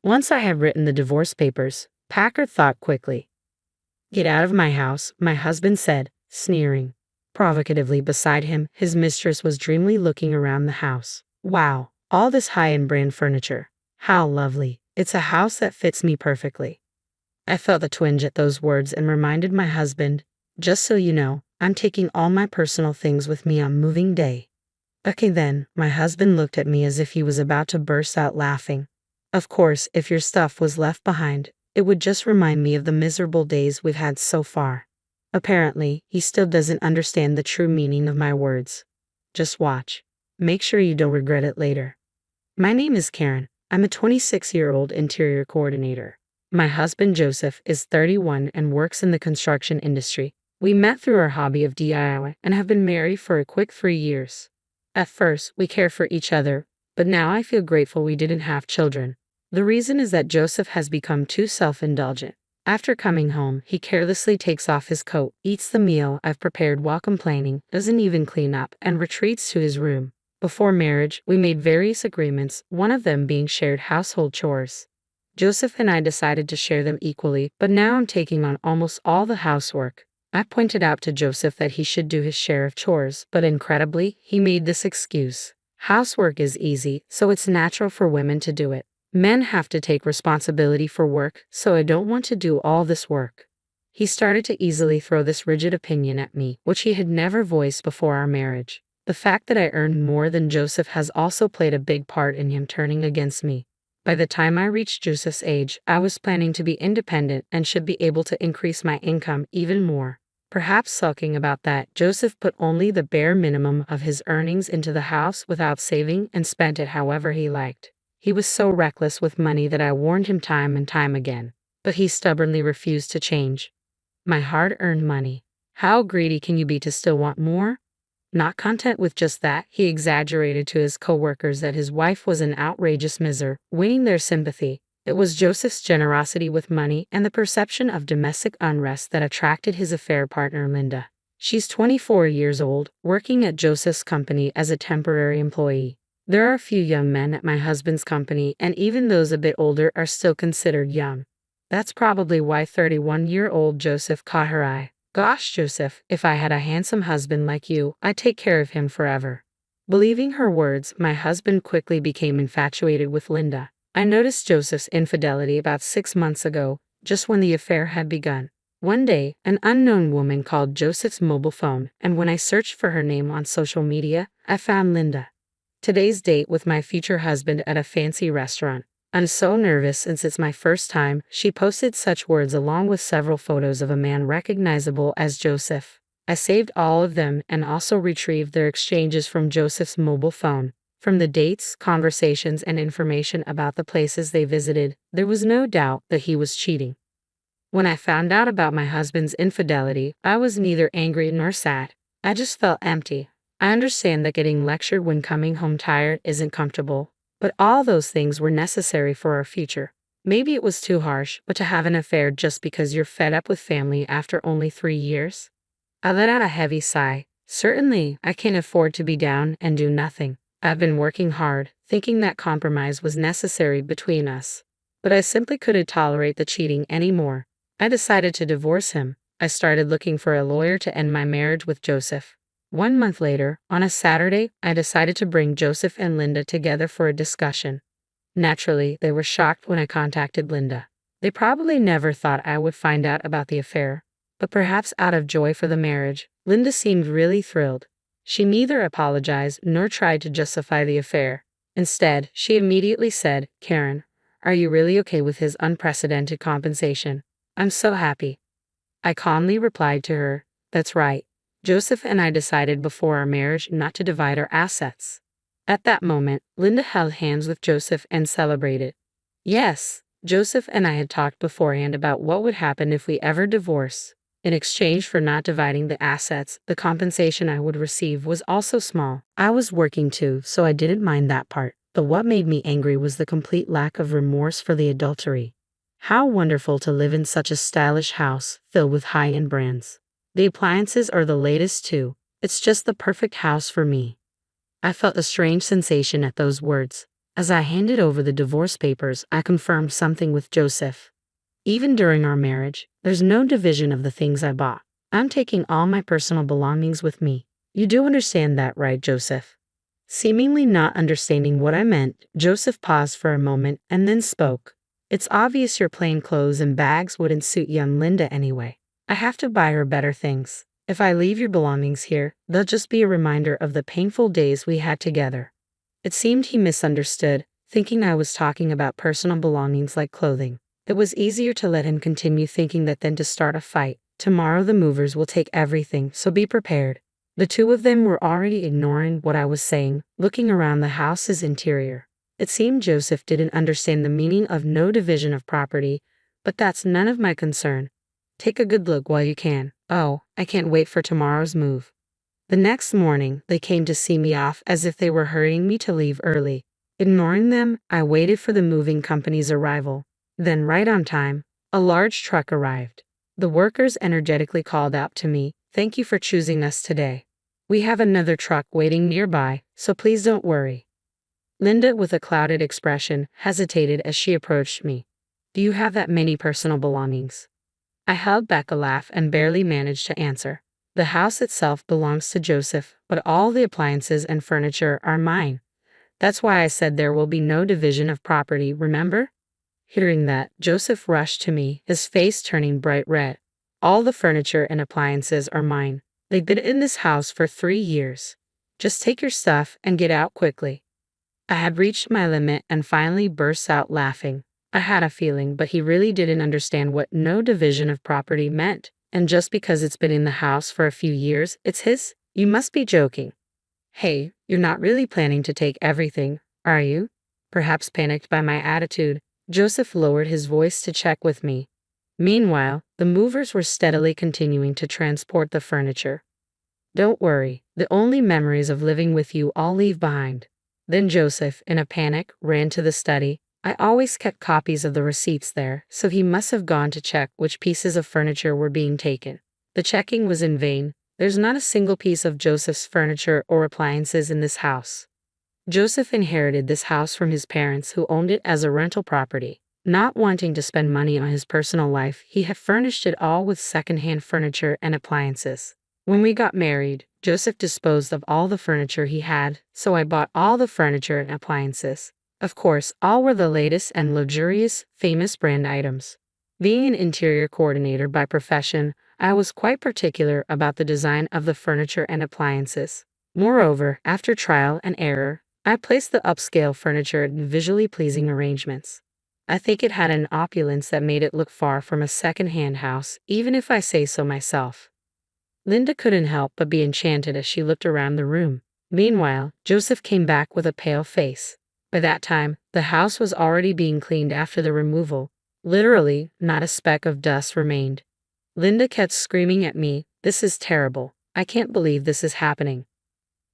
Once I had written the divorce papers, Packer thought quickly. "Get out of my house," my husband said, sneering. Provocatively beside him, his mistress was dreamily looking around the house. "Wow, all this high-end brand furniture. How lovely. It's a house that fits me perfectly." I felt a twinge at those words and reminded my husband, "Just so you know, I'm taking all my personal things with me on moving day." "Okay then," my husband looked at me as if he was about to burst out laughing. "Of course, if your stuff was left behind, it would just remind me of the miserable days we've had so far." Apparently, he still doesn't understand the true meaning of my words. Just watch. Make sure you don't regret it later. My name is Karen. I'm a 26-year-old interior coordinator. My husband Joseph is 31 and works in the construction industry. We met through our hobby of DIY and have been married for a quick 3 years. At first, we cared for each other, but now I feel grateful we didn't have children. The reason is that Joseph has become too self-indulgent. After coming home, he carelessly takes off his coat, eats the meal I've prepared while complaining, doesn't even clean up, and retreats to his room. Before marriage, we made various agreements, one of them being shared household chores. Joseph and I decided to share them equally, but now I'm taking on almost all the housework. I pointed out to Joseph that he should do his share of chores, but incredibly, he made this excuse. "Housework is easy, so it's natural for women to do it. Men have to take responsibility for work, so I don't want to do all this work." He started to easily throw this rigid opinion at me, which he had never voiced before our marriage. The fact that I earned more than Joseph has also played a big part in him turning against me. By the time I reached Joseph's age, I was planning to be independent and should be able to increase my income even more. Perhaps sulking about that, Joseph put only the bare minimum of his earnings into the house without saving and spent it however he liked. He was so reckless with money that I warned him time and time again, but he stubbornly refused to change. My hard-earned money. How greedy can you be to still want more? Not content with just that, he exaggerated to his co-workers that his wife was an outrageous miser, winning their sympathy. It was Joseph's generosity with money and the perception of domestic unrest that attracted his affair partner Linda. She's 24 years old, working at Joseph's company as a temporary employee. There are a few young men at my husband's company, and even those a bit older are still considered young. That's probably why 31-year-old Joseph caught her eye. "Gosh, Joseph, if I had a handsome husband like you, I'd take care of him forever." Believing her words, my husband quickly became infatuated with Linda. I noticed Joseph's infidelity about 6 months ago, just when the affair had begun. One day, an unknown woman called Joseph's mobile phone, and when I searched for her name on social media, I found Linda. Today's date with my future husband at a fancy restaurant. "I'm so nervous since it's my first time," she posted such words along with several photos of a man recognizable as Joseph. I saved all of them and also retrieved their exchanges from Joseph's mobile phone. From the dates, conversations, and information about the places they visited, there was no doubt that he was cheating. When I found out about my husband's infidelity, I was neither angry nor sad. I just felt empty. I understand that getting lectured when coming home tired isn't comfortable, but all those things were necessary for our future. Maybe it was too harsh, but to have an affair just because you're fed up with family after only 3 years? I let out a heavy sigh. Certainly, I can't afford to be down and do nothing. I've been working hard, thinking that compromise was necessary between us. But I simply couldn't tolerate the cheating anymore. I decided to divorce him. I started looking for a lawyer to end my marriage with Joseph. 1 month later, on a Saturday, I decided to bring Joseph and Linda together for a discussion. Naturally, they were shocked when I contacted Linda. They probably never thought I would find out about the affair, but perhaps out of joy for the marriage, Linda seemed really thrilled. She neither apologized nor tried to justify the affair. Instead, she immediately said, "Karen, are you really okay with his unprecedented compensation? I'm so happy." I calmly replied to her, "That's right. Joseph and I decided before our marriage not to divide our assets." At that moment, Linda held hands with Joseph and celebrated. Yes, Joseph and I had talked beforehand about what would happen if we ever divorced. In exchange for not dividing the assets, the compensation I would receive was also small. I was working too, so I didn't mind that part. But what made me angry was the complete lack of remorse for the adultery. How wonderful to live in such a stylish house filled with high-end brands. The appliances are the latest too. It's just the perfect house for me. I felt a strange sensation at those words. As I handed over the divorce papers, I confirmed something with Joseph. Even during our marriage, there's no division of the things I bought. I'm taking all my personal belongings with me. You do understand that, right, Joseph? Seemingly not understanding what I meant, Joseph paused for a moment and then spoke. It's obvious your plain clothes and bags wouldn't suit young Linda anyway. I have to buy her better things. If I leave your belongings here, they'll just be a reminder of the painful days we had together. It seemed he misunderstood, thinking I was talking about personal belongings like clothing. It was easier to let him continue thinking that than to start a fight. Tomorrow the movers will take everything, so be prepared. The two of them were already ignoring what I was saying, looking around the house's interior. It seemed Joseph didn't understand the meaning of no division of property, but that's none of my concern. Take a good look while you can. Oh, I can't wait for tomorrow's move. The next morning, they came to see me off as if they were hurrying me to leave early. Ignoring them, I waited for the moving company's arrival. Then, right on time, a large truck arrived. The workers energetically called out to me, "Thank you for choosing us today. We have another truck waiting nearby, so please don't worry." Linda, with a clouded expression, hesitated as she approached me. "Do you have that many personal belongings?" I held back a laugh and barely managed to answer. "The house itself belongs to Joseph, but all the appliances and furniture are mine. That's why I said there will be no division of property, remember?" Hearing that, Joseph rushed to me, his face turning bright red. "All the furniture and appliances are mine. They've been in this house for 3 years. Just take your stuff and get out quickly." I had reached my limit and finally burst out laughing. I had a feeling, but he really didn't understand what no division of property meant. And just because it's been in the house for a few years, it's his? You must be joking. "Hey, you're not really planning to take everything, are you?" Perhaps panicked by my attitude, Joseph lowered his voice to check with me. Meanwhile, the movers were steadily continuing to transport the furniture. "Don't worry, the only memories of living with you I'll leave behind." Then Joseph, in a panic, ran to the study. I always kept copies of the receipts there, so he must have gone to check which pieces of furniture were being taken. The checking was in vain. There's not a single piece of Joseph's furniture or appliances in this house. Joseph inherited this house from his parents, who owned it as a rental property. Not wanting to spend money on his personal life, he had furnished it all with second-hand furniture and appliances. When we got married, Joseph disposed of all the furniture he had, so I bought all the furniture and appliances. Of course, all were the latest and luxurious, famous brand items. Being an interior coordinator by profession, I was quite particular about the design of the furniture and appliances. Moreover, after trial and error, I placed the upscale furniture in visually pleasing arrangements. I think it had an opulence that made it look far from a second-hand house, even if I say so myself. Linda couldn't help but be enchanted as she looked around the room. Meanwhile, Joseph came back with a pale face. By that time, the house was already being cleaned after the removal. Literally, not a speck of dust remained. Linda kept screaming at me, "This is terrible. I can't believe this is happening."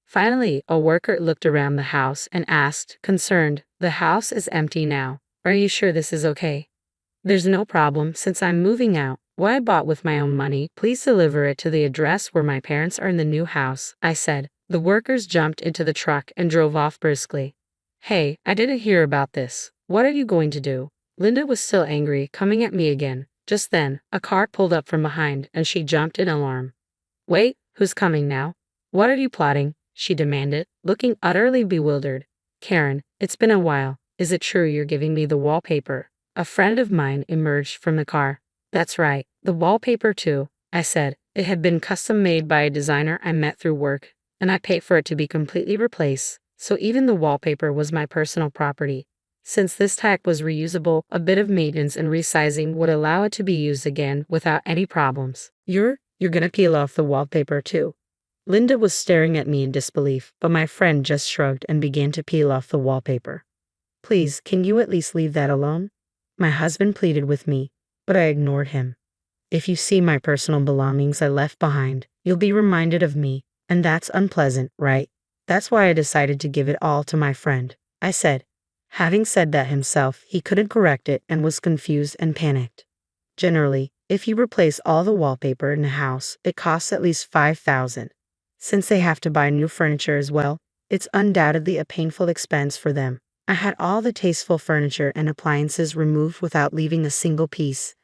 Finally, a worker looked around the house and asked, concerned, "The house is empty now. Are you sure this is okay?" "There's no problem since I'm moving out. What I bought with my own money, please deliver it to the address where my parents are in the new house," I said. The workers jumped into the truck and drove off briskly. "Hey, I didn't hear about this. What are you going to do?" Linda was still angry, coming at me again. Just then, a car pulled up from behind and she jumped in alarm. "Wait, who's coming now? What are you plotting?" she demanded, looking utterly bewildered. "Karen, it's been a while. Is it true you're giving me the wallpaper?" A friend of mine emerged from the car. "That's right, the wallpaper too," I said. "It had been custom made by a designer I met through work, and I paid for it to be completely replaced, so even the wallpaper was my personal property. Since this type was reusable, a bit of maintenance and resizing would allow it to be used again without any problems." You're gonna peel off the wallpaper too?" Linda was staring at me in disbelief, but my friend just shrugged and began to peel off the wallpaper. "Please, can you at least leave that alone?" My husband pleaded with me, but I ignored him. "If you see my personal belongings I left behind, you'll be reminded of me, and that's unpleasant, right? That's why I decided to give it all to my friend," I said. Having said that himself, he couldn't correct it and was confused and panicked. Generally, if you replace all the wallpaper in a house, it costs at least $5,000. Since they have to buy new furniture as well, it's undoubtedly a painful expense for them. I had all the tasteful furniture and appliances removed without leaving a single piece,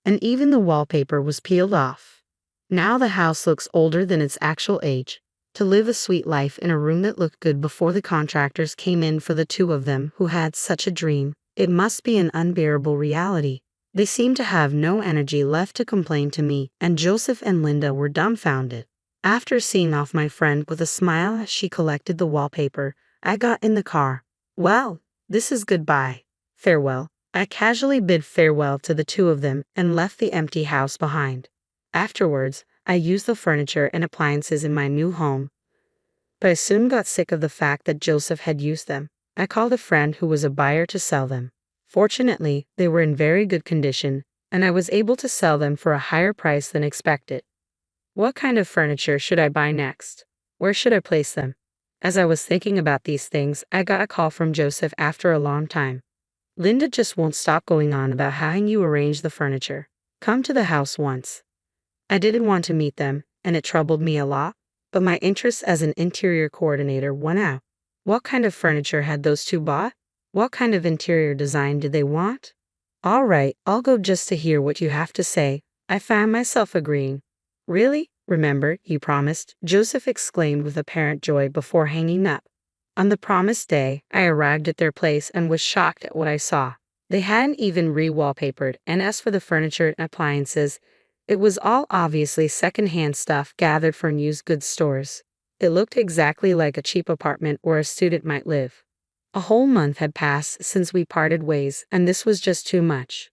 and even the wallpaper was peeled off. Now the house looks older than its actual age. To live a sweet life in a room that looked good before the contractors came in for the two of them who had such a dream, it must be an unbearable reality. They seemed to have no energy left to complain to me, and Joseph and Linda were dumbfounded. After seeing off my friend with a smile as she collected the wallpaper, I got in the car. Well, this is goodbye. Farewell. I casually bid farewell to the two of them and left the empty house behind. Afterwards, I used the furniture and appliances in my new home, but I soon got sick of the fact that Joseph had used them. I called a friend who was a buyer to sell them. Fortunately, they were in very good condition, and I was able to sell them for a higher price than expected. What kind of furniture should I buy next? Where should I place them? As I was thinking about these things, I got a call from Joseph after a long time. Linda just won't stop going on about how you arrange the furniture. Come to the house once. I didn't want to meet them, and it troubled me a lot, but my interest as an interior coordinator won out. What kind of furniture had those two bought? What kind of interior design did they want? All right, I'll go just to hear what you have to say. I found myself agreeing. Really? Remember, you promised, Joseph exclaimed with apparent joy before hanging up. On the promised day, I arrived at their place and was shocked at what I saw. They hadn't even re-wallpapered, and as for the furniture and appliances, it was all obviously second-hand stuff gathered from used goods stores. It looked exactly like a cheap apartment where a student might live. A whole month had passed since we parted ways, and this was just too much.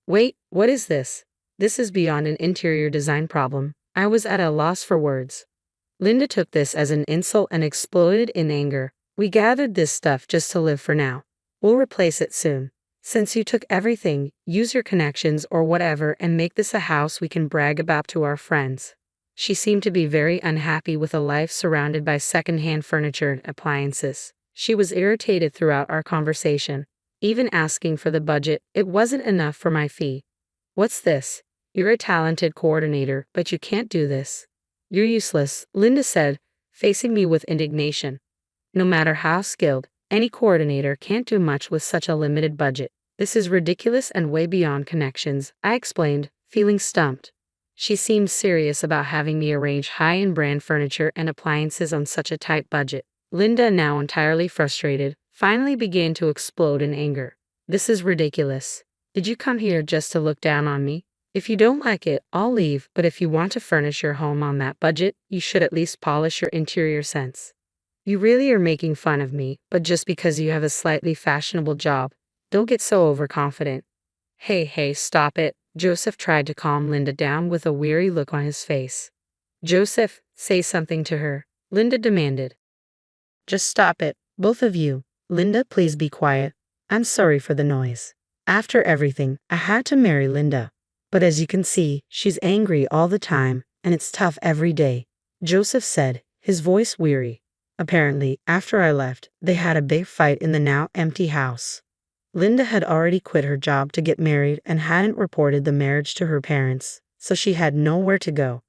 Wait, what is this? This is beyond an interior design problem. I was at a loss for words. Linda took this as an insult and exploded in anger. We gathered this stuff just to live for now. We'll replace it soon. Since you took everything, use your connections or whatever and make this a house we can brag about to our friends. She seemed to be very unhappy with a life surrounded by second-hand furniture and appliances. She was irritated throughout our conversation. Even asking for the budget, it wasn't enough for my fee. What's this? You're a talented coordinator, but you can't do this. You're useless, Linda said, facing me with indignation. No matter how skilled, any coordinator can't do much with such a limited budget. This is ridiculous and way beyond connections, I explained, feeling stumped. She seemed serious about having me arrange high-end brand furniture and appliances on such a tight budget. Linda, now entirely frustrated, finally began to explode in anger. This is ridiculous. Did you come here just to look down on me? If you don't like it, I'll leave, but if you want to furnish your home on that budget, you should at least polish your interior sense. You really are making fun of me, but just because you have a slightly fashionable job, don't get so overconfident. Hey, stop it. Joseph tried to calm Linda down with a weary look on his face. Joseph, say something to her, Linda demanded. Just stop it, both of you. Linda, please be quiet. I'm sorry for the noise. After everything, I had to marry Linda. But as you can see, she's angry all the time, and it's tough every day, Joseph said, his voice weary. Apparently, after I left, they had a big fight in the now empty house. Linda had already quit her job to get married and hadn't reported the marriage to her parents, so she had nowhere to go.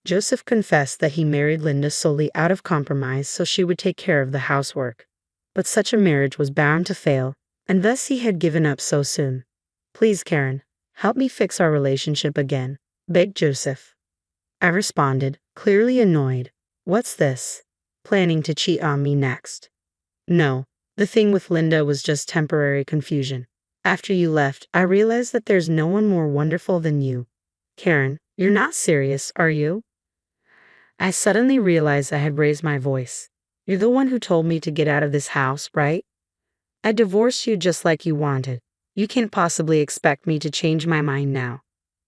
Joseph confessed that he married Linda solely out of compromise so she would take care of the housework. But such a marriage was bound to fail, and thus he had given up so soon. Please, Karen, help me fix our relationship again, begged Joseph. I responded, clearly annoyed. What's this? Planning to cheat on me next? No, the thing with Linda was just temporary confusion. After you left, I realized that there's no one more wonderful than you. Karen, you're not serious, are you? I suddenly realized I had raised my voice. You're the one who told me to get out of this house, right? I divorced you just like you wanted. You can't possibly expect me to change my mind now.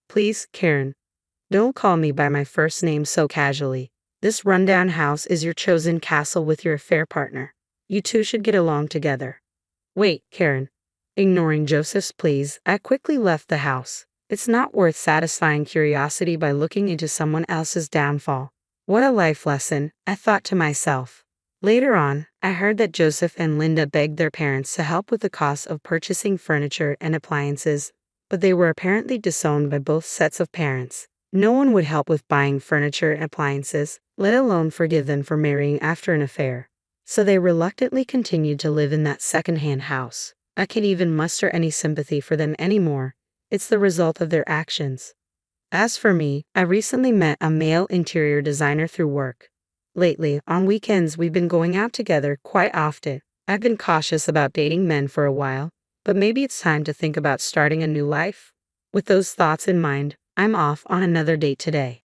Please, Karen, don't call me by my first name so casually. This rundown house is your chosen castle with your affair partner. You two should get along together. Wait, Karen. Ignoring Joseph's pleas, I quickly left the house. It's not worth satisfying curiosity by looking into someone else's downfall. What a life lesson, I thought to myself. Later on, I heard that Joseph and Linda begged their parents to help with the cost of purchasing furniture and appliances, but they were apparently disowned by both sets of parents. No one would help with buying furniture and appliances, let alone forgive them for marrying after an affair. So they reluctantly continued to live in that secondhand house. I can't even muster any sympathy for them anymore. It's the result of their actions. As for me, I recently met a male interior designer through work. Lately, on weekends, we've been going out together quite often. I've been cautious about dating men for a while, but maybe it's time to think about starting a new life. With those thoughts in mind, I'm off on another date today.